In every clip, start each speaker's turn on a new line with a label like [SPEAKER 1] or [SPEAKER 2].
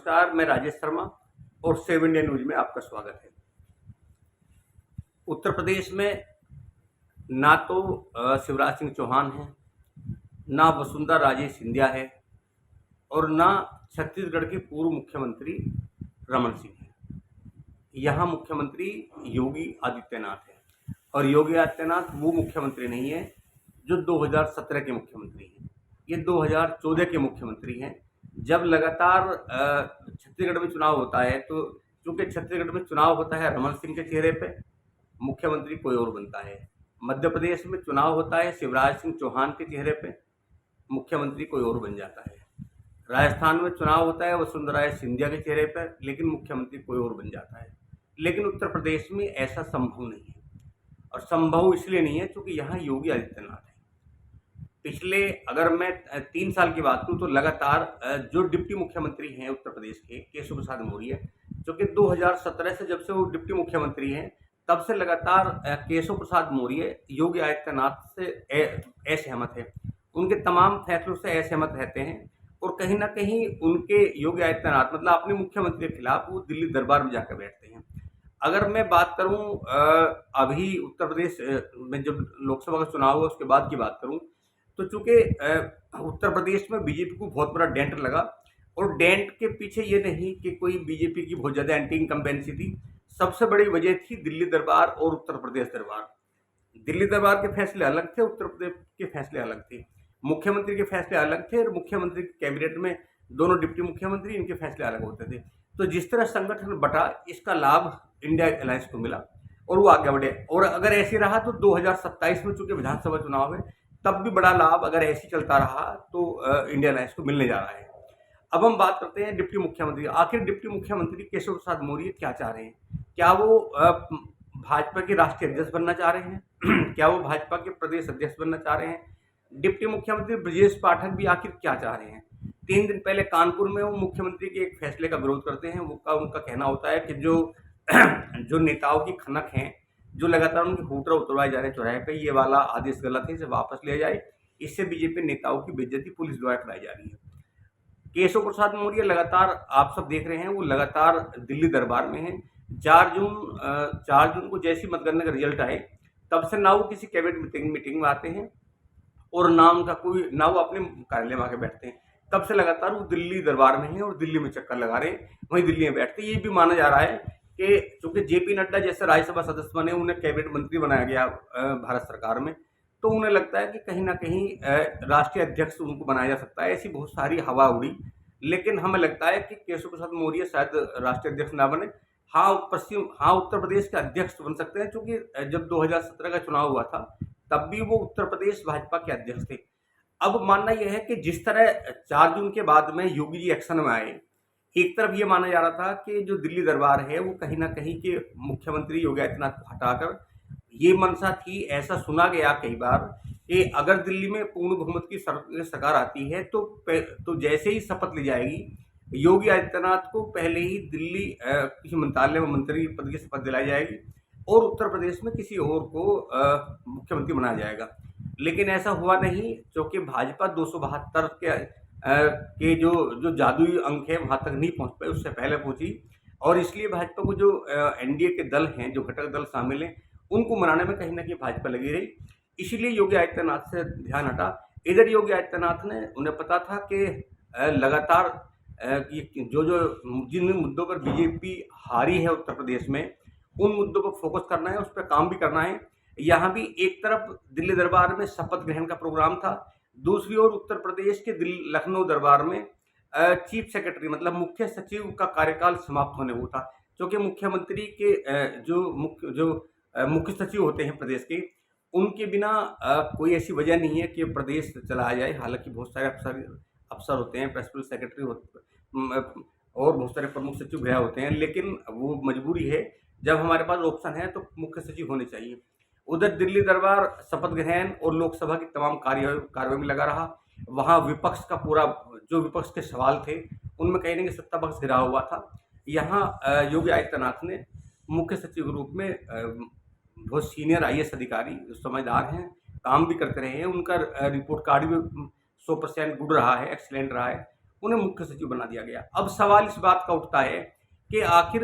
[SPEAKER 1] नमस्कार, मैं राजेश शर्मा और 7 इंडिया न्यूज में आपका स्वागत है। उत्तर प्रदेश में ना तो शिवराज सिंह चौहान है, ना वसुंधरा राजे सिंधिया है और ना छत्तीसगढ़ के पूर्व मुख्यमंत्री रमन सिंह है। यहाँ मुख्यमंत्री योगी आदित्यनाथ है और योगी आदित्यनाथ वो मुख्यमंत्री नहीं है जो 2017 के मुख्यमंत्री हैं। ये 2014 के मुख्यमंत्री हैं। जब लगातार छत्तीसगढ़ में चुनाव होता है तो चूंकि छत्तीसगढ़ में चुनाव होता है रमन सिंह के चेहरे पे, मुख्यमंत्री कोई और बनता है। मध्य प्रदेश में चुनाव होता है शिवराज सिंह चौहान के चेहरे पे, मुख्यमंत्री कोई और बन जाता है। राजस्थान में चुनाव होता है वसुंधरा सिंधिया के चेहरे पर, लेकिन मुख्यमंत्री कोई और बन जाता है। लेकिन उत्तर प्रदेश में ऐसा संभव नहीं है और संभव इसलिए नहीं है क्योंकि यहाँ योगी आदित्यनाथ है। पिछले अगर मैं 3 साल की बात करूं तो लगातार जो डिप्टी मुख्यमंत्री हैं उत्तर प्रदेश के केशव प्रसाद मौर्य, जो कि 2017 से जब से वो डिप्टी मुख्यमंत्री हैं तब से लगातार केशव प्रसाद मौर्य योगी आदित्यनाथ से असहमत है। उनके तमाम फैसलों से असहमत रहते हैं और कहीं ना कहीं उनके योगी आदित्यनाथ मतलब अपने मुख्यमंत्री के खिलाफ वो दिल्ली दरबार में जाकर बैठते हैं। अगर मैं बात करूं अभी उत्तर प्रदेश में जब लोकसभा का चुनाव हुआ उसके बाद की बात करूं तो चूंकि उत्तर प्रदेश में बीजेपी को बहुत बड़ा डेंट लगा और डेंट के पीछे ये नहीं कि कोई बीजेपी की बहुत ज़्यादा एंटी इनकम्बेंसी थी। सबसे बड़ी वजह थी दिल्ली दरबार और उत्तर प्रदेश दरबार। दिल्ली दरबार के फैसले अलग थे, उत्तर प्रदेश के फैसले अलग थे। मुख्यमंत्री के फैसले अलग थे और मुख्यमंत्री के कैबिनेट में दोनों डिप्टी मुख्यमंत्री इनके फैसले अलग होते थे। तो जिस तरह संगठन बटा इसका लाभ इंडिया अलायंस को मिला और वो आगे बढ़े। और अगर ऐसे रहा तो 2027 में चूंकि विधानसभा चुनाव है तब भी बड़ा लाभ अगर ऐसे चलता रहा तो इंडिया अलायंस को मिलने जा रहा है। अब हम बात करते हैं डिप्टी मुख्यमंत्री। आखिर डिप्टी मुख्यमंत्री केशव प्रसाद मौर्य क्या चाह रहे हैं? क्या वो भाजपा के राष्ट्रीय अध्यक्ष बनना चाह रहे हैं? क्या वो भाजपा के प्रदेश अध्यक्ष बनना चाह रहे हैं? डिप्टी मुख्यमंत्री ब्रजेश पाठक भी आखिर क्या चाह रहे हैं? 3 दिन पहले कानपुर में वो मुख्यमंत्री के एक फैसले का विरोध करते हैं। उनका कहना होता है कि जो नेताओं की खनक हैं, जो लगातार उनके हूटर उतरवाए जा रहे हैं चौराहे पे, ये वाला आदेश गलत है, इसे वापस लिया जाए। इससे बीजेपी नेताओं की बेइज्जती पुलिस द्वारा कराई जा रही है। केशव प्रसाद मौर्य लगातार आप सब देख रहे हैं वो लगातार दिल्ली दरबार में हैं। 4 जून को जैसी मतगणना का रिजल्ट आए तब से ना वो किसी कैबिनेट मीटिंग में आते हैं और ना वो अपने कार्यालय में आके बैठते हैं। तब से लगातार वो दिल्ली दरबार में हैं और दिल्ली में चक्कर लगा रहे हैं, वहीं दिल्ली में बैठते। ये भी माना जा रहा है कि चूंकि जेपी नड्डा जैसे राज्यसभा सदस्य बने, उन्हें कैबिनेट मंत्री बनाया गया भारत सरकार में, तो उन्हें लगता है कि कहीं ना कहीं राष्ट्रीय अध्यक्ष उनको बनाया जा सकता है। ऐसी बहुत सारी हवा उड़ी, लेकिन हमें लगता है कि केशव प्रसाद मौर्य शायद राष्ट्रीय अध्यक्ष ना बने। उत्तर प्रदेश के अध्यक्ष बन सकते हैं, क्योंकि जब 2017 का चुनाव हुआ था तब भी वो उत्तर प्रदेश भाजपा के अध्यक्ष थे। अब मानना यह है कि जिस तरह 4 जून के बाद में योगी जी एक्शन में आए, एक तरफ ये माना जा रहा था कि जो दिल्ली दरबार है वो कहीं ना कहीं के मुख्यमंत्री योगी आदित्यनाथ को हटाकर, ये मंशा थी, ऐसा सुना गया कई बार कि अगर दिल्ली में पूर्ण बहुमत की सरकार आती है तो जैसे ही शपथ ली जाएगी योगी आदित्यनाथ को पहले ही दिल्ली किसी मंत्रालय में मंत्री पद की शपथ दिलाई जाएगी और उत्तर प्रदेश में किसी और को मुख्यमंत्री बनाया जाएगा। लेकिन ऐसा हुआ नहीं, क्योंकि भाजपा 272 के जो जादुई अंक है वहां तक नहीं पहुंच पाए, उससे पहले पहुंची। और इसलिए भाजपा को जो एनडीए के दल हैं, जो घटक दल शामिल हैं, उनको मनाने में कहीं ना कहीं भाजपा लगी रही। इसलिए योगी आदित्यनाथ से ध्यान हटा। इधर योगी आदित्यनाथ ने, उन्हें पता था कि लगातार जिन मुद्दों पर बीजेपी हारी है उत्तर प्रदेश में, उन मुद्दों पर फोकस करना है, उस पर काम भी करना है। यहाँ भी एक तरफ दिल्ली दरबार में शपथ ग्रहण का प्रोग्राम था, दूसरी ओर उत्तर प्रदेश के लखनऊ दरबार में चीफ सेक्रेटरी मतलब मुख्य सचिव का कार्यकाल समाप्त होने को था। क्योंकि मुख्यमंत्री के मुख्य सचिव होते हैं प्रदेश के, उनके बिना कोई ऐसी वजह नहीं है कि प्रदेश चलाया जाए। हालांकि बहुत सारे अफसर होते हैं, प्रिंसिपल सेक्रेटरी और बहुत सारे प्रमुख सचिव गया होते हैं, लेकिन वो मजबूरी है, जब हमारे पास ऑप्शन है तो मुख्य सचिव होने चाहिए। उधर दिल्ली दरबार शपथ ग्रहण और लोकसभा की तमाम कार्रवाई में लगा रहा। वहाँ विपक्ष का पूरा, जो विपक्ष के सवाल थे उनमें कहीं ना कहीं सत्ता पक्ष घिरा हुआ था। यहाँ योगी आदित्यनाथ ने मुख्य सचिव के रूप में बहुत सीनियर आईएएस अधिकारी, समझदार हैं, काम भी करते रहे हैं, उनका रिपोर्ट कार्ड भी 100% गुड रहा है, एक्सीलेंट रहा है। उन्हें मुख्य सचिव बना दिया गया। अब सवाल इस बात का उठता है कि आखिर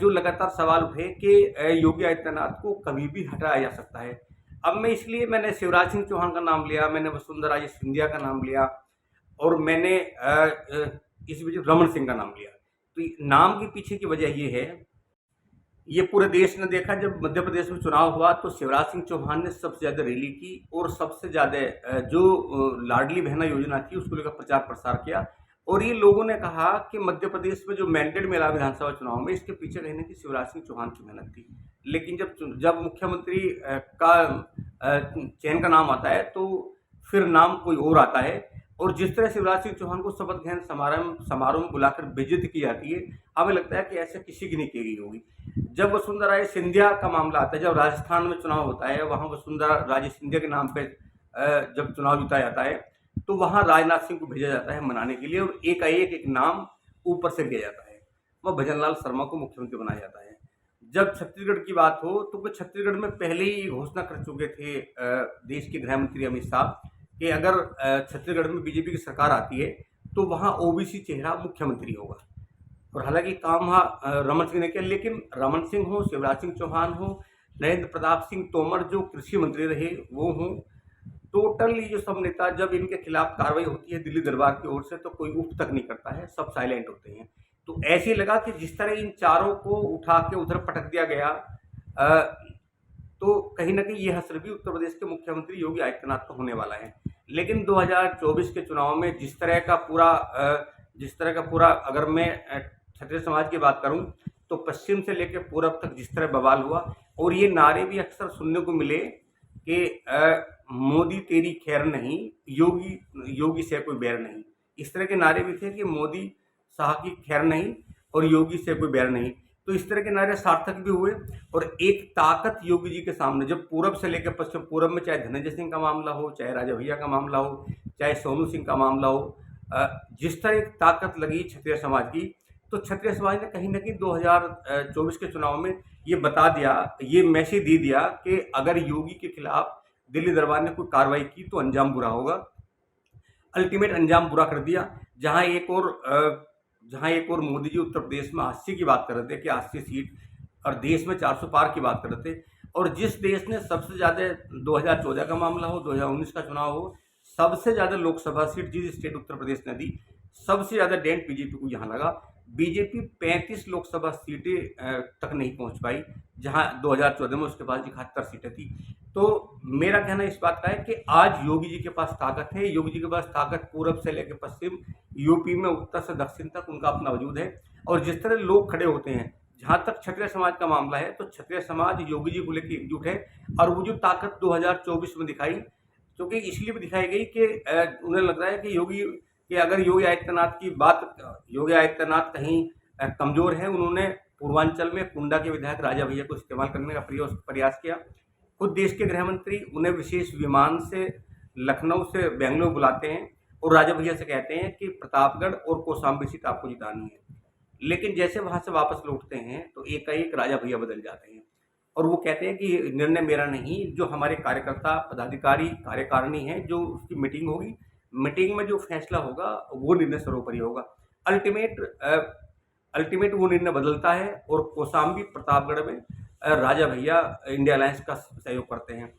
[SPEAKER 1] जो लगातार सवाल उठे कि योगी आदित्यनाथ को कभी भी हटाया जा सकता है। अब मैंने शिवराज सिंह चौहान का नाम लिया, मैंने वसुंधरा राजे सिंधिया का नाम लिया और मैंने इस बीच रमन सिंह का नाम लिया। तो नाम के पीछे की वजह ये है, ये पूरे देश ने देखा, जब मध्य प्रदेश में चुनाव हुआ तो शिवराज सिंह चौहान ने सबसे ज़्यादा रैली की और सबसे ज़्यादा जो लाडली बहना योजना थी उसको लेकर प्रचार प्रसार किया। और ये लोगों ने कहा कि मध्य प्रदेश में जो मैंडेट मिला विधानसभा चुनाव में, इसके पीछे कहीं ना कहीं शिवराज सिंह चौहान की मेहनत थी। लेकिन जब मुख्यमंत्री का चयन का नाम आता है तो फिर नाम कोई और आता है। और जिस तरह शिवराज सिंह चौहान को शपथ ग्रहण समारोह में बुलाकर बेइज्जती की जाती है, हमें लगता है कि ऐसा किसी की नहीं की गई होगी। जब वसुंधरा राजे सिंधिया का मामला आता है, जब राजस्थान में चुनाव होता है, वहाँ वसुंधरा राजे सिंधिया के नाम पे जब चुनाव जीता जाता है तो वहाँ राजनाथ सिंह को भेजा जाता है मनाने के लिए और एक नाम ऊपर से लिया जाता है, वह भजनलाल शर्मा को मुख्यमंत्री बनाया जाता है। जब छत्तीसगढ़ की बात हो तो वो छत्तीसगढ़ में पहले ही घोषणा कर चुके थे देश के गृह मंत्री अमित शाह कि अगर छत्तीसगढ़ में बीजेपी की सरकार आती है तो वहाँ ओबीसी चेहरा मुख्यमंत्री होगा। और हालांकि काम वहाँ रमन सिंह ने किया, लेकिन रमन सिंह हो, शिवराज सिंह चौहान हो, नरेंद्र प्रताप सिंह तोमर जो कृषि मंत्री रहे वो हों, टोटल ये जो सब नेता, जब इनके खिलाफ कार्रवाई होती है दिल्ली दरबार की ओर से तो कोई उफ तक नहीं करता है, सब साइलेंट होते हैं। तो ऐसे लगा कि जिस तरह इन चारों को उठा के उधर पटक दिया गया, तो कहीं ना कहीं ये हसर भी उत्तर प्रदेश के मुख्यमंत्री योगी आदित्यनाथ का होने वाला है। लेकिन 2024 के चुनाव में जिस तरह का पूरा अगर मैं क्षत्रिय समाज की बात करूं तो पश्चिम से लेकर पूरब तक जिस तरह बवाल हुआ, और ये नारे भी अक्सर सुनने को मिले कि मोदी तेरी खैर नहीं, योगी से कोई बैर नहीं। इस तरह के नारे भी थे कि मोदी शाह की खैर नहीं और योगी से कोई बैर नहीं। तो इस तरह के नारे सार्थक भी हुए और एक ताकत योगी जी के सामने, जब पूरब से लेकर पश्चिम, पूरब में चाहे धनंजय सिंह का मामला हो, चाहे राजा भैया का मामला हो, चाहे सोनू सिंह का मामला हो, जिस तरह एक ताकत लगी क्षत्रिय समाज की, तो क्षत्रिय समाज ने कहीं ना कहीं 2024 के चुनाव में ये बता दिया, ये मैसेज दे दिया कि अगर योगी के खिलाफ दिल्ली दरबार ने कोई कार्रवाई की तो अंजाम बुरा होगा। अल्टीमेट अंजाम बुरा कर दिया। जहां एक और मोदी जी उत्तर प्रदेश में 80 की बात कर रहे थे कि 80 सीट, और देश में 400 पार की बात कर रहे थे, और जिस देश ने सबसे ज़्यादा 2014 का मामला हो, 2019 का चुनाव हो, सबसे ज़्यादा लोकसभा सीट जिस स्टेट उत्तर प्रदेश ने दी, सबसे ज़्यादा डेंट बीजेपी को यहाँ लगा। बीजेपी 35 लोकसभा सीटें तक नहीं पहुँच पाई, जहाँ 2014 में उसके पास 71 सीटें थी। तो मेरा कहना इस बात का है कि आज योगी जी के पास ताकत है, योगी जी के पास ताकत पूरब से लेकर पश्चिम, यूपी में उत्तर से दक्षिण तक उनका अपना वजूद है। और जिस तरह लोग खड़े होते हैं, जहाँ तक क्षत्रिय समाज का मामला है, तो क्षत्रिय समाज योगी जी को लेकर एकजुट है। और वो जो ताकत 2024 में दिखाई, क्योंकि इसलिए भी दिखाई गई कि उन्हें लग रहा है कि अगर योगी आदित्यनाथ कहीं कमजोर है, उन्होंने पूर्वांचल में कुंडा के विधायक राजा भैया को इस्तेमाल करने का प्रयास किया। खुद देश के गृह मंत्री उन्हें विशेष विमान से लखनऊ से बेंगलुरु बुलाते हैं और राजा भैया से कहते हैं कि प्रतापगढ़ और कौशाम्बी सीट आपको जितानी है। लेकिन जैसे वहां से वापस लौटते हैं तो एकाएक राजा भैया बदल जाते हैं और वो कहते हैं कि निर्णय मेरा नहीं, जो हमारे कार्यकर्ता, पदाधिकारी, कार्यकारिणी है, जो उसकी मीटिंग होगी, मीटिंग में जो फैसला होगा वो निर्णय सर्वोपरि होगा। अल्टीमेट वो निर्णय बदलता है और कौशाम्बी प्रतापगढ़ में राजा भैया इंडिया अलायंस का सहयोग करते हैं।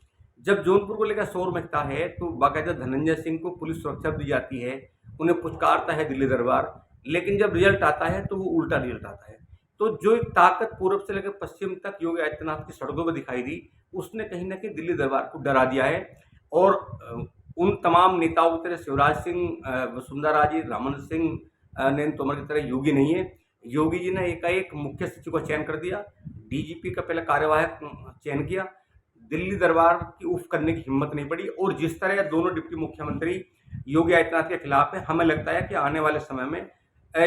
[SPEAKER 1] जब जौनपुर को लेकर शोर मचता है तो बाकायदा धनंजय सिंह को पुलिस सुरक्षा दी जाती है, उन्हें पुचकारता है दिल्ली दरबार, लेकिन जब रिजल्ट आता है तो वो उल्टा रिजल्ट आता है। तो जो एक ताकत पूर्व से लेकर पश्चिम तक योगी आदित्यनाथ की सड़कों पर दिखाई दी, उसने कहीं ना कहीं दिल्ली दरबार को डरा दिया है। और उन तमाम नेताओं की तरह शिवराज सिंह, वसुंधरा राजे, रमन सिंह, नरेंद्र तोमर की तरह योगी नहीं है। योगी जी ने एकाएक मुख्य सचिव का चयन कर दिया, डीजीपी का पहले कार्यवाहक चयन किया, दिल्ली दरबार की उफ करने की हिम्मत नहीं पड़ी। और जिस तरह दोनों डिप्टी मुख्यमंत्री योगी आदित्यनाथ के खिलाफ है, हमें लगता है कि आने वाले समय में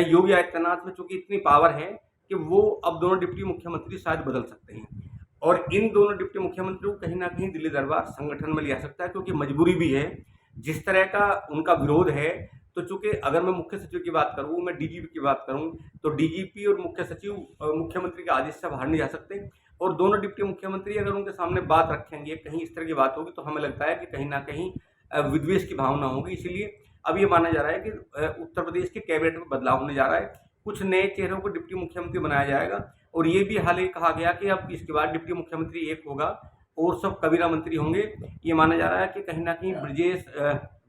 [SPEAKER 1] योगी आदित्यनाथ में चूंकि इतनी पावर है कि वो अब दोनों डिप्टी मुख्यमंत्री शायद बदल सकते हैं और इन दोनों डिप्टी मुख्यमंत्रियों को कहीं ना कहीं दिल्ली दरबार संगठन में लिया सकता है, क्योंकि मजबूरी भी है। जिस तरह का उनका विरोध है, तो चूंकि अगर मैं मुख्य सचिव की बात करूं, मैं डीजीपी की बात करूं, तो डीजीपी और मुख्य सचिव मुख्यमंत्री के आदेश से बाहर नहीं जा सकते। और दोनों डिप्टी मुख्यमंत्री अगर उनके सामने बात रखेंगे, कहीं इस तरह की बात होगी, तो हमें लगता है कि कहीं ना कहीं विद्वेष की भावना होगी। इसीलिए अब ये माना जा रहा है कि उत्तर प्रदेश के कैबिनेट में बदलाव होने जा रहा है, कुछ नए चेहरों को डिप्टी मुख्यमंत्री बनाया जाएगा और ये भी हाल ही कहा गया कि अब इसके बाद डिप्टी मुख्यमंत्री एक होगा और सब कबीरा मंत्री होंगे। ये माना जा रहा है कि कहीं ना कहीं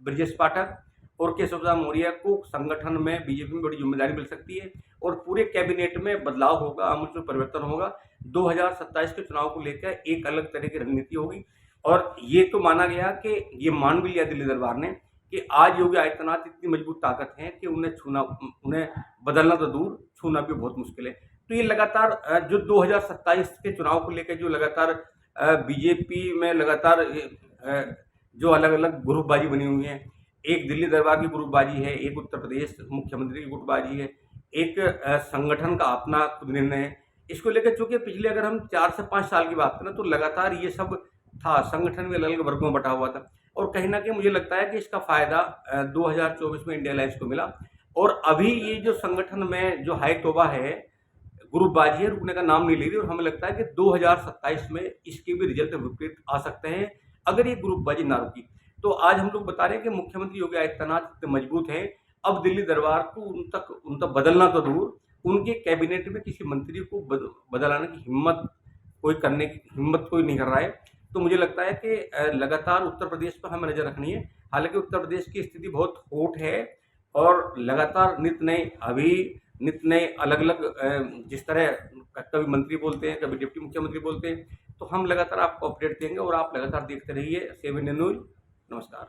[SPEAKER 1] ब्रजेश पाठक और केशव प्रसाद मौर्य को संगठन में बीजेपी में बड़ी जिम्मेदारी मिल सकती है और पूरे कैबिनेट में बदलाव होगा, आमूल परिवर्तन होगा। 2027 के चुनाव को लेकर एक अलग तरह की रणनीति होगी और ये तो माना गया कि ये मान भी लिया दिल्ली दरबार ने कि आज योगी आदित्यनाथ इतनी मजबूत ताकत है कि उन्हें बदलना तो दूर, छूना भी बहुत मुश्किल है। तो ये लगातार जो 2027 के चुनाव को लेकर जो लगातार बीजेपी में लगातार जो अलग अलग ग्रुपबाजी बनी हुई है, एक दिल्ली दरबार की ग्रुपबाजी है, एक उत्तर प्रदेश मुख्यमंत्री की ग्रुपबाजी है, एक संगठन का अपना खुद निर्णय है। इसको लेकर चूंकि पिछले अगर हम 4 से 5 साल की बात करें तो लगातार ये सब था, संगठन भी अलग अलग वर्गों में बटा हुआ था और कहीं ना कहीं मुझे लगता है कि इसका फायदा 2024 में इंडिया अलायंस को मिला और अभी ये जो संगठन में जो हाई तौबा है, ग्रुपबाजी है, रुकने का नाम नहीं ले रही और हमें लगता है कि 2027 में इसके भी रिजल्ट विपरीत आ सकते हैं अगर ये ग्रुपबाजी ना रुकी। तो आज हम लोग बता रहे हैं कि मुख्यमंत्री योगी आदित्यनाथ इतने मजबूत हैं, अब दिल्ली दरबार को उन तक बदलना तो दूर, उनके कैबिनेट में किसी मंत्री को बदलाने की हिम्मत कोई नहीं कर रहा है। तो मुझे लगता है कि लगातार उत्तर प्रदेश पर हमें नज़र रखनी है। हालांकि उत्तर प्रदेश की स्थिति बहुत होट है और लगातार नित नए अलग अलग जिस तरह कभी मंत्री बोलते हैं, कभी डिप्टी मुख्यमंत्री बोलते हैं, तो हम लगातार आपको अपडेट देंगे और आप लगातार देखते रहिए 7 इंडिया न्यूज। नमस्कार।